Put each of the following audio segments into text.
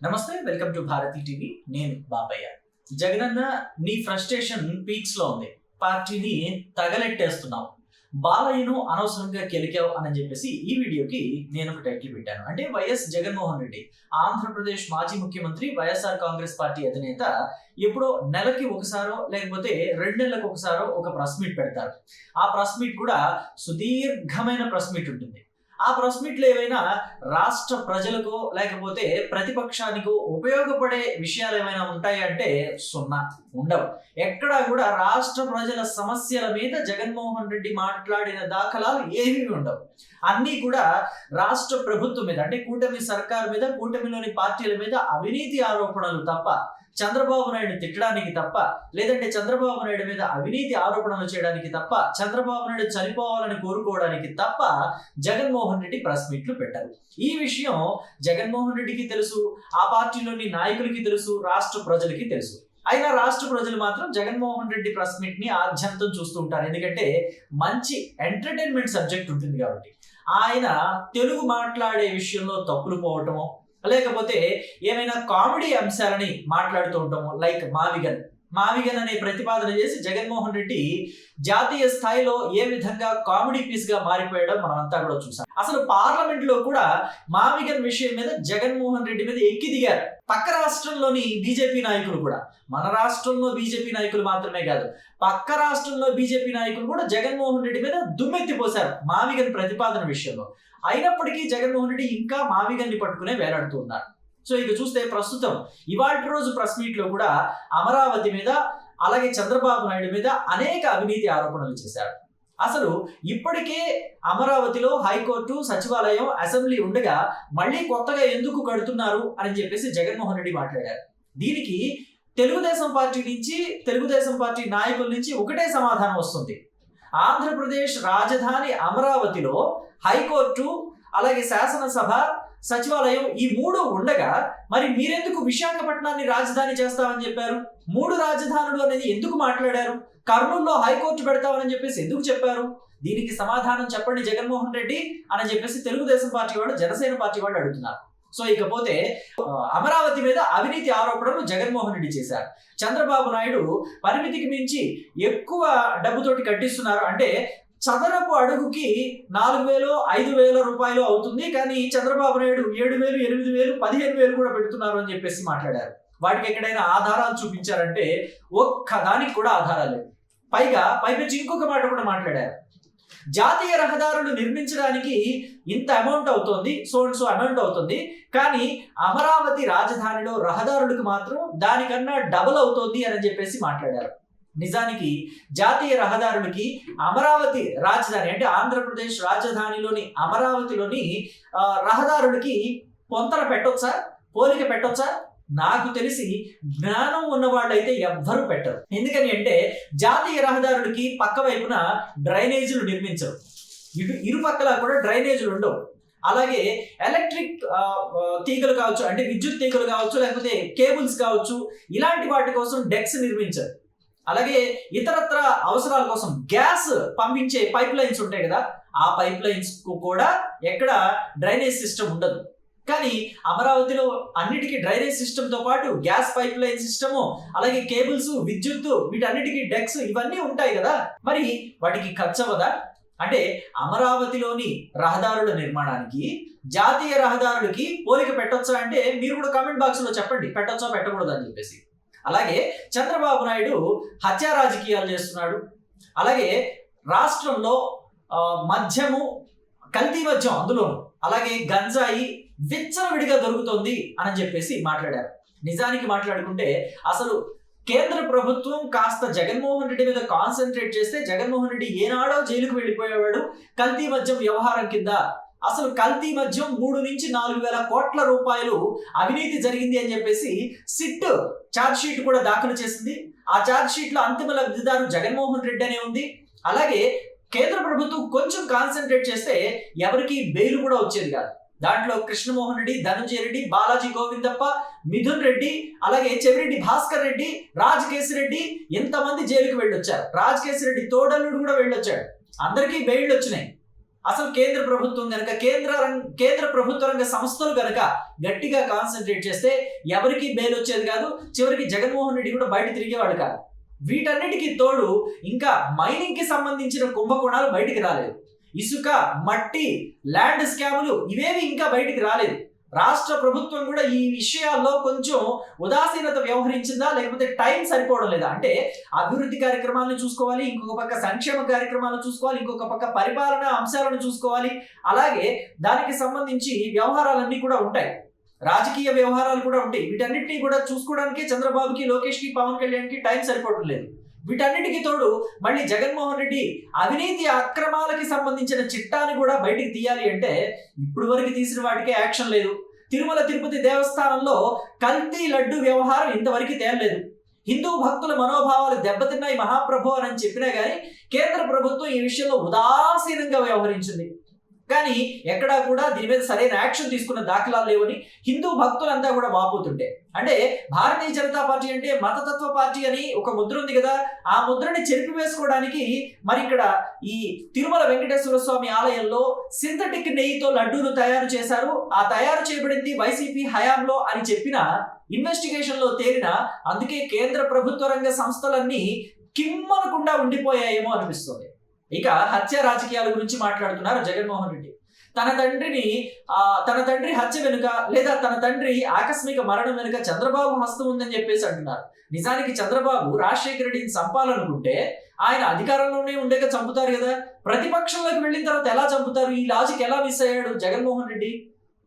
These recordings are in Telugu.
నమస్తే, వెల్కమ్ టు భారతి టీవీ. నేను బాబయ్య. జగనన్న నీ ఫ్రస్ట్రేషన్ పీక్స్ లో ఉంది. పార్టీని తగలెట్టేస్తున్నావు, బాలయ్యను అనవసరంగా కెలికావు అని చెప్పేసి ఈ వీడియోకి నేను ఒక టైటిల్ పెట్టాను. అంటే వైఎస్ జగన్మోహన్ రెడ్డి, ఆంధ్రప్రదేశ్ మాజీ ముఖ్యమంత్రి, వైఎస్ఆర్ కాంగ్రెస్ పార్టీ అధినేత ఎప్పుడో నెలకి ఒకసారో లేకపోతే 2 నెలలకు ఒకసారో ఒక ప్రెస్ మీట్ పెడతారు. ఆ ప్రెస్ మీట్ కూడా సుదీర్ఘమైన ప్రెస్ మీట్ ఉంటుంది. ఆ ప్రెస్ మీట్లు ఏవైనా రాష్ట్ర ప్రజలకు లేకపోతే ప్రతిపక్షానికి ఉపయోగపడే విషయాలు ఏమైనా ఉంటాయంటే ఉండవు. ఎక్కడా కూడా రాష్ట్ర ప్రజల సమస్యల మీద జగన్మోహన్ రెడ్డి మాట్లాడిన దాఖలాలు ఏమీ ఉండవు. అన్నీ కూడా రాష్ట్ర ప్రభుత్వం మీద, అంటే కూటమి సర్కార్ మీద, కూటమిలోని పార్టీల మీద అవినీతి ఆరోపణలు తప్ప, చంద్రబాబు నాయుడు తిట్టడానికి తప్ప, లేదంటే చంద్రబాబు నాయుడు మీద అవినీతి ఆరోపణలు చేయడానికి తప్ప, చంద్రబాబు నాయుడు చనిపోవాలని కోరుకోవడానికి తప్ప జగన్మోహన్ రెడ్డి ప్రెస్ మీట్లు పెట్టారు. ఈ విషయం జగన్మోహన్ రెడ్డికి తెలుసు, ఆ పార్టీలోని నాయకులకి తెలుసు, రాష్ట్ర ప్రజలకి తెలుసు. అయినా రాష్ట్ర ప్రజలు మాత్రం జగన్మోహన్ రెడ్డి ప్రెస్ మీట్ ని ఆద్యంతం చూస్తూ ఉంటారు. ఎందుకంటే మంచి ఎంటర్టైన్మెంట్ సబ్జెక్ట్ ఉంటుంది కాబట్టి. ఆయన తెలుగు మాట్లాడే విషయంలో తప్పులు పోవటము, లేకపోతే ఏమైనా కామెడీ అంశాలని మాట్లాడుతూ ఉంటాము. లైక్ మావిగన్ అనే ప్రతిపాదన చేసి జగన్మోహన్ రెడ్డి జాతీయ స్థాయిలో ఏ విధంగా కామెడీ పీస్ గా మారిపోయడం మనమంతా కూడా చూసాం. అసలు పార్లమెంట్ లో కూడా మావిగన్ విషయం మీద జగన్మోహన్ రెడ్డి మీద ఎక్కి దిగారు. పక్క రాష్ట్రంలోని బీజేపీ నాయకులు కూడా, మన రాష్ట్రంలో బీజేపీ నాయకులు మాత్రమే కాదు, పక్క రాష్ట్రంలో బీజేపీ నాయకులు కూడా జగన్మోహన్ రెడ్డి మీద దుమ్మెత్తిపోశారు మావిగన్ ప్రతిపాదన విషయంలో. అయినప్పటికీ జగన్మోహన్ రెడ్డి ఇంకా మావిగన్ని పట్టుకునే వేలాడుతూ ఉన్నారు. సో ఇక చూస్తే ప్రస్తుతం ఇవాల్టి రోజు ప్రెస్ మీట్ లో కూడా అమరావతి మీద, అలాగే చంద్రబాబు నాయుడు మీద అనేక అవినీతి ఆరోపణలు చేశారు. అసలు ఇప్పటికే అమరావతిలో హైకోర్టు, సచివాలయం, అసెంబ్లీ ఉండగా మళ్ళీ కొత్తగా ఎందుకు కడుతున్నారు అని చెప్పేసి జగన్మోహన్ రెడ్డి మాట్లాడారు. దీనికి తెలుగుదేశం పార్టీ నుంచి, తెలుగుదేశం పార్టీ నాయకుల నుంచి ఒకటే సమాధానం వస్తుంది. ఆంధ్రప్రదేశ్ రాజధాని అమరావతిలో హైకోర్టు, అలాగే శాసనసభ, సచివాలయం ఈ 3 ఉండగా మరి మీరెందుకు విశాఖపట్నాన్ని రాజధాని చేస్తామని చెప్పారు? 3 రాజధానులు అనేది ఎందుకు మాట్లాడారు? కర్నూలులో హైకోర్టు పెడతామని చెప్పేసి ఎందుకు చెప్పారు? దీనికి సమాధానం చెప్పండి జగన్మోహన్ రెడ్డి అని చెప్పేసి తెలుగుదేశం పార్టీ వాళ్ళు, జనసేన పార్టీ వాళ్ళు అడుగుతున్నారు. సో ఇకపోతే అమరావతి మీద అవినీతి ఆరోపణలు జగన్మోహన్ రెడ్డి చేశారు. చంద్రబాబు నాయుడు పరిమితికి మించి ఎక్కువ డబ్బుతోటి కట్టిస్తున్నారు. అంటే చదరపు అడుగుకి 4,000, 5,000 రూపాయలు అవుతుంది, కానీ చంద్రబాబు నాయుడు 7,000, 8,000, 15,000 కూడా పెడుతున్నారు అని చెప్పేసి మాట్లాడారు. వాటికి ఎక్కడైనా ఆధారాలు చూపించారంటే ఒక్కదానికి కూడా ఆధారాలు లేవు. పైపెచ్చి ఇంకొక మాట కూడా మాట్లాడారు. జాతీయ రహదారులు నిర్మించడానికి ఇంత అమౌంట్ అవుతుంది, సో అమౌంట్ అవుతుంది, కానీ అమరావతి రాజధానిలో రహదారులకు మాత్రం దానికన్నా డబుల్ అవుతుంది అని చెప్పేసి మాట్లాడారు. నిజానికి జాతీయ రహదారులకి అమరావతి రాజధాని, అంటే ఆంధ్రప్రదేశ్ రాజధానిలోని అమరావతిలోని రహదారులకి పొంతన పెట్టొచ్చా, పోలిక పెట్టొచ్చా? నాకు తెలిసి జ్ఞానం ఉన్న వాళ్ళైతే ఎవ్వరూ పెట్టరు. ఎందుకని అంటే జాతీయ రహదారులకి పక్క వైపున డ్రైనేజీలు నిర్మించరు, ఇరుపక్కల కూడా డ్రైనేజీలు ఉండవు. అలాగే ఎలక్ట్రిక్ తీగలు కావచ్చు, అంటే విద్యుత్ తీగలు కావచ్చు, లేకపోతే కేబుల్స్ కావచ్చు, ఇలాంటి వాటి కోసం డెక్స్ నిర్మించరు. అలాగే ఇతరత్ర అవసరాల కోసం గ్యాస్ పంపించే పైప్ లైన్స్ ఉంటాయి కదా, ఆ పైప్ లైన్స్ కు కూడా ఎక్కడ డ్రైనేజ్ సిస్టమ్ ఉండదు. కానీ అమరావతిలో అన్నిటికీ డ్రైనేజ్ సిస్టమ్ తో పాటు గ్యాస్ పైప్ లైన్ సిస్టము, అలాగే కేబుల్స్, విద్యుత్తు, వీటన్నిటికీ డెక్స్ ఇవన్నీ ఉంటాయి కదా, మరి వాటికి ఖర్చు అవ్వదా? అంటే అమరావతిలోని రహదారుల నిర్మాణానికి జాతీయ రహదారులకి పోలిక పెట్టొచ్చా అంటే మీరు కూడా కామెంట్ బాక్స్ లో చెప్పండి, పెట్టొచ్చా పెట్టకూడదు అని చెప్పేసి. అలాగే చంద్రబాబు నాయుడు హత్యా రాజకీయాలు చేస్తున్నాడు. అలాగే రాష్ట్రంలో మద్యము, కల్తీ మద్యం అందులోను, అలాగే గంజాయి విచ్చలవిడిగా దొరుకుతుంది అని చెప్పేసి మాట్లాడారు. నిజానికి మాట్లాడుకుంటే అసలు కేంద్ర ప్రభుత్వం కాస్త జగన్మోహన్ రెడ్డి మీద కాన్సన్ట్రేట్ చేస్తే జగన్మోహన్ రెడ్డి ఏనాడో జైలుకు వెళ్ళిపోయేవాడు కల్తీ మద్యం వ్యవహారం కింద. అసలు కల్తీ మద్యం 3 నుంచి 4,000 కోట్ల రూపాయలు అవినీతి జరిగింది అని చెప్పేసి సిట్ ఛార్జ్ షీట్ కూడా దాఖలు చేసింది. ఆ ఛార్జ్ షీట్ లో అంతిమ లబ్ధిదారు జగన్మోహన్ రెడ్డి అనే ఉంది. అలాగే కేంద్ర ప్రభుత్వం కొంచెం కాన్సన్ట్రేట్ చేస్తే ఎవరికి బెయిల్ కూడా వచ్చేది కాదు. దాంట్లో కృష్ణమోహన్ రెడ్డి, ధనంజయ రెడ్డి, బాలాజీ గోవిందప్ప, మిథున్ రెడ్డి, అలాగే చెవిరెడ్డి భాస్కర్ రెడ్డి, రాజకేశ్ రెడ్డి, ఎంతమంది జైలుకు వెళ్ళొచ్చారు. రాజకేశ్ రెడ్డి తోడల్లుడు కూడా వెళ్ళొచ్చాడు. అందరికీ బెయిల్ వచ్చినాయి. అసలు కేంద్ర ప్రభుత్వం కనుక కేంద్ర ప్రభుత్వ రంగ సంస్థలు కనుక గట్టిగా కాన్సన్ట్రేట్ చేస్తే ఎవరికి బెయిల్ వచ్చేది కాదు, చివరికి జగన్మోహన్ రెడ్డి కూడా బయట తిరిగేవాడు కాదు. వీటన్నిటికీ తోడు ఇంకా మైనింగ్ కి సంబంధించిన కుంభకోణాలు బయటికి రాలేదు. ఇసుక, మట్టి, ల్యాండ్ స్కాములు ఇవేవి ఇంకా బయటికి రాలేదు. రాష్ట్ర ప్రభుత్వం కూడా ఈ విషయాల్లో కొంచెం ఉదాసీనత వ్యవహరించిందా, లేకపోతే టైం సరిపోవడం లేదా? అంటే అభివృద్ధి కార్యక్రమాలను చూసుకోవాలి, ఇంకొక పక్క సంక్షేమ కార్యక్రమాలను చూసుకోవాలి, ఇంకొక పక్క పరిపాలన అంశాలను చూసుకోవాలి, అలాగే దానికి సంబంధించి వ్యవహారాలన్నీ కూడా ఉంటాయి, రాజకీయ వ్యవహారాలు కూడా ఉంటాయి. వీటన్నిటిని కూడా చూసుకోవడానికి చంద్రబాబుకి, లోకేష్కి, పవన్ కళ్యాణ్కి టైం సరిపోవడం లేదు. వీటన్నిటికీ తోడు మళ్ళీ జగన్మోహన్ రెడ్డి అవినీతి అక్రమాలకి సంబంధించిన చిట్టాని కూడా బయటికి తీయాలి అంటే ఇప్పుడు వరకు తీసిన వాటికే యాక్షన్ లేదు. తిరుమల తిరుపతి దేవస్థానంలో కల్తీ లడ్డు వ్యవహారం ఇంతవరకు తేలలేదు. హిందూ భక్తుల మనోభావాలు దెబ్బతిన్నాయి మహాప్రభు అని చెప్పినా కానీ కేంద్ర ప్రభుత్వం ఈ విషయంలో ఉదాసీనంగా వ్యవహరించింది. కానీ ఎక్కడా కూడా దీని మీద సరైన యాక్షన్ తీసుకున్న దాఖలాలు లేవని హిందూ భక్తులంతా కూడా వాపోతుంటే, అంటే భారతీయ జనతా పార్టీ అంటే మతతత్వ పార్టీ అని ఒక ముద్ర ఉంది కదా, ఆ ముద్రని చెరిపివేసుకోవడానికి మరి ఇక్కడ ఈ తిరుమల వెంకటేశ్వర స్వామి ఆలయంలో సింథటిక్ నెయ్యితో లడ్డూలు తయారు చేశారు, ఆ తయారు చేయబడింది వైసీపీ హయాంలో అని చెప్పిన ఇన్వెస్టిగేషన్ లో తేలిన, అందుకే కేంద్ర ప్రభుత్వ రంగ సంస్థలన్నీ కిమ్మనకుండా ఉండిపోయాయేమో అనిపిస్తుంది. ఇక హత్య రాజకీయాల గురించి మాట్లాడుతున్నారు జగన్మోహన్ రెడ్డి. తన తండ్రి హత్య వెనుక లేదా తన తండ్రి ఆకస్మిక మరణం వెనుక చంద్రబాబు హస్తం ఉందని చెప్పేసి అంటున్నారు. నిజానికి చంద్రబాబు రాజశేఖర రెడ్డిని చంపాలనుకుంటే ఆయన అధికారంలోనే ఉండేగా చంపుతారు కదా, ప్రతిపక్షంలోకి వెళ్ళిన తర్వాత ఎలా చంపుతారు? ఈ లాజిక్ ఎలా మిస్ అయ్యాడు జగన్మోహన్ రెడ్డి?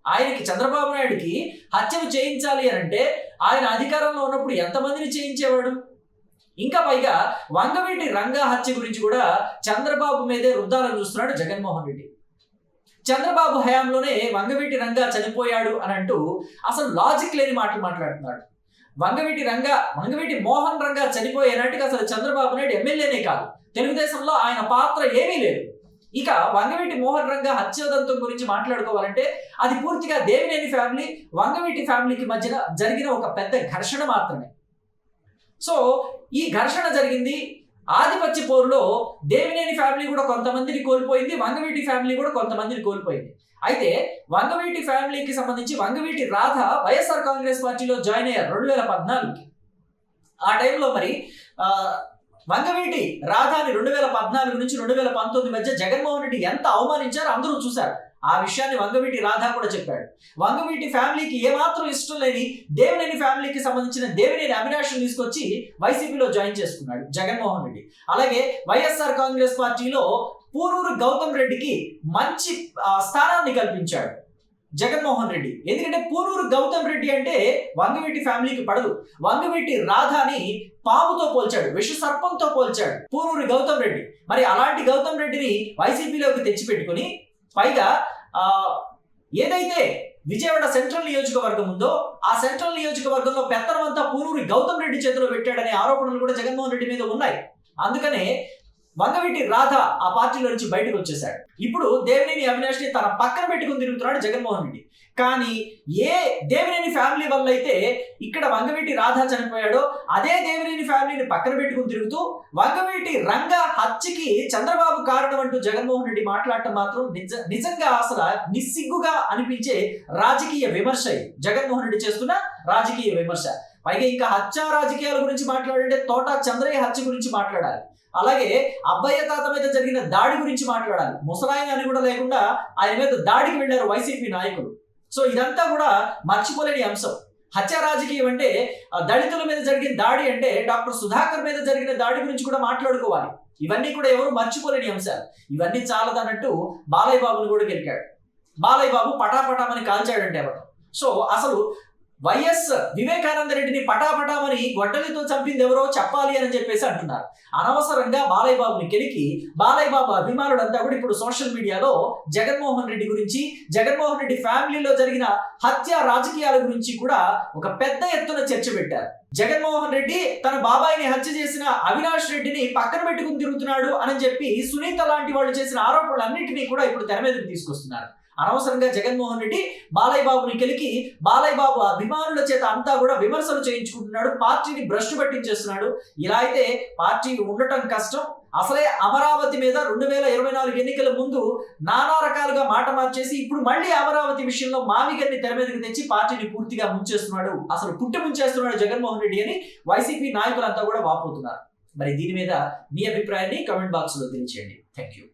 ఆయనకి చంద్రబాబు నాయుడికి హత్యను చేయించాలి అని అంటే ఆయన అధికారంలో ఉన్నప్పుడు ఎంతమందిని చేయించేవాడు? ఇంకా పైగా వంగవీటి రంగా హత్య గురించి కూడా చంద్రబాబు మీదే రుద్దాలని చూస్తున్నాడు జగన్మోహన్ రెడ్డి. చంద్రబాబు హయాంలోనే వంగవీటి రంగా చనిపోయాడు అని అంటూ అసలు లాజిక్ లేని మాటలు మాట్లాడుతున్నాడు. వంగవీటి మోహన్ రంగా చనిపోయే నాటికి అసలు చంద్రబాబు నాయుడు ఎమ్మెల్యేనే కాదు, తెలుగుదేశంలో ఆయన పాత్ర ఏమీ లేదు. ఇక వంగవీటి మోహన్ రంగా హత్యోదంతం గురించి మాట్లాడుకోవాలంటే అది పూర్తిగా దేవినేని ఫ్యామిలీ, వంగవీటి ఫ్యామిలీకి మధ్యన జరిగిన ఒక పెద్ద ఘర్షణ మాత్రమే. సో ఈ ఘర్షణ జరిగింది, ఆధిపత్య పోరులో దేవినేని ఫ్యామిలీ కూడా కొంతమందిని కోల్పోయింది, వంగవీటి ఫ్యామిలీ కూడా కొంతమందిని కోల్పోయింది. అయితే వంగవీటి ఫ్యామిలీకి సంబంధించి వంగవీటి రాధ వైఎస్ఆర్ కాంగ్రెస్ పార్టీలో జాయిన్ అయ్యారు 2014కి. ఆ టైంలో మరి వంగవీటి రాధాని 2014 నుంచి 2019 మధ్య జగన్మోహన్ రెడ్డి ఎంత అవమానించారో అందరూ చూశారు. ఆ విషయాన్ని వంగవీటి రాధా కూడా చెప్పాడు. వంగవీటి ఫ్యామిలీకి ఏమాత్రం ఇష్టం లేని దేవినేని ఫ్యామిలీకి సంబంధించిన దేవినేని అవినాష్ని తీసుకొచ్చి వైసీపీలో జాయిన్ చేసుకున్నాడు జగన్మోహన్ రెడ్డి. అలాగే వైఎస్ఆర్ కాంగ్రెస్ పార్టీలో పూరూరు గౌతమ్ రెడ్డికి మంచి స్థానాన్ని కల్పించాడు జగన్మోహన్ రెడ్డి. ఎందుకంటే పూరూరు గౌతమ్ రెడ్డి అంటే వంగవీటి ఫ్యామిలీకి పడదు. వంగవీటి రాధాని పాముతో పోల్చాడు, విష సర్పంతో పోల్చాడు పూరూరు గౌతమ్ రెడ్డి. మరి అలాంటి గౌతమ్ రెడ్డిని వైసీపీలోకి తెచ్చిపెట్టుకుని పైగా ఏదైతే విజయవాడ సెంట్రల్ నియోజకవర్గం ఉందో ఆ సెంట్రల్ నియోజకవర్గంలో పెత్తనం అంతా పూరూరి గౌతమ్ రెడ్డి చేతిలో పెట్టాడనే ఆరోపణలు కూడా జగన్మోహన్ రెడ్డి మీద ఉన్నాయి. అందుకనే వంగవీటి రాధ ఆ పార్టీలో నుంచి బయటకు వచ్చేశాడు. ఇప్పుడు దేవినేని అవినాష్ని తన పక్కన పెట్టుకుని తిరుగుతున్నాడు జగన్మోహన్ రెడ్డి. కానీ ఏ దేవినేని ఫ్యామిలీ వల్ల అయితే ఇక్కడ వంగవీటి రాధ చనిపోయాడో అదే దేవినేని ఫ్యామిలీని పక్కన పెట్టుకుని తిరుగుతూ వంగవీటి రంగా హత్యకి చంద్రబాబు కారణం అంటూ జగన్మోహన్ రెడ్డి మాట్లాడటం మాత్రం నిజంగా అసలు నిస్సిగ్గుగా అనిపించే రాజకీయ విమర్శ. జగన్మోహన్ రెడ్డి చేస్తున్న రాజకీయ విమర్శ. పైగా ఇంకా హత్య రాజకీయాల గురించి మాట్లాడంటే తోట చంద్రయ్య హత్య గురించి మాట్లాడాలి, అలాగే అబ్బయ్య తాత మీద జరిగిన దాడి గురించి మాట్లాడాలి. ముసలాయన అని కూడా లేకుండా ఆయన మీద దాడికి వెళ్ళారు వైసీపీ నాయకులు. సో ఇదంతా కూడా మర్చిపోలేని అంశం. హత్య రాజకీయం అంటే దళితుల మీద జరిగిన దాడి అంటే డాక్టర్ సుధాకర్ మీద జరిగిన దాడి గురించి కూడా మాట్లాడుకోవాలి. ఇవన్నీ కూడా ఎవరు మర్చిపోలేని అంశాలు. ఇవన్నీ చాలదన్నట్టు బాలయ్య బాబును కూడా గెలికాడు. బాలయ్య బాబు పటాపటామని కాల్చాడంటే ఎవరు? సో అసలు వైఎస్ వివేకానంద రెడ్డిని పటాపటామని గొడ్డలితో చంపింది ఎవరో చెప్పాలి అని చెప్పేసి అంటున్నారు. అనవసరంగా బాలయ్య బాబుని కెలికి బాలయ్య బాబు అభిమానులంతా కూడా ఇప్పుడు సోషల్ మీడియాలో జగన్మోహన్ రెడ్డి గురించి, జగన్మోహన్ రెడ్డి ఫ్యామిలీలో జరిగిన హత్య రాజకీయాల గురించి కూడా ఒక పెద్ద ఎత్తున చర్చ పెట్టారు. జగన్మోహన్ రెడ్డి తన బాబాయిని హత్య చేసిన అవినాష్ రెడ్డిని పక్కన పెట్టుకుని తిరుగుతున్నాడు అని చెప్పి సునీత లాంటి వాళ్ళు చేసిన ఆరోపణలన్నింటినీ కూడా ఇప్పుడు తెర మీదకి తీసుకొస్తున్నారు. అనవసరంగా జగన్మోహన్ రెడ్డి బాలయ్య బాబుని కెలికి బాలయ్య బాబు అభిమానుల చేత అంతా కూడా విమర్శలు చేయించుకుంటున్నాడు, పార్టీని భ్రష్టు పట్టించేస్తున్నాడు. ఇలా అయితే పార్టీ ఉండటం కష్టం. అసలే అమరావతి మీద 2024 ఎన్నికల ముందు నానా రకాలుగా మాట మార్చేసి ఇప్పుడు మళ్ళీ అమరావతి విషయంలో మావిగన్ని తెర మీదకి తెచ్చి పార్టీని పూర్తిగా ముంచేస్తున్నాడు, అసలు పుట్టి ముంచేస్తున్నాడు జగన్మోహన్ రెడ్డి అని వైసీపీ నాయకులంతా కూడా వాపోతున్నారు. మరి దీని మీద మీ అభిప్రాయాన్ని కామెంట్ బాక్స్ లో తెలియజేయండి. Thank you.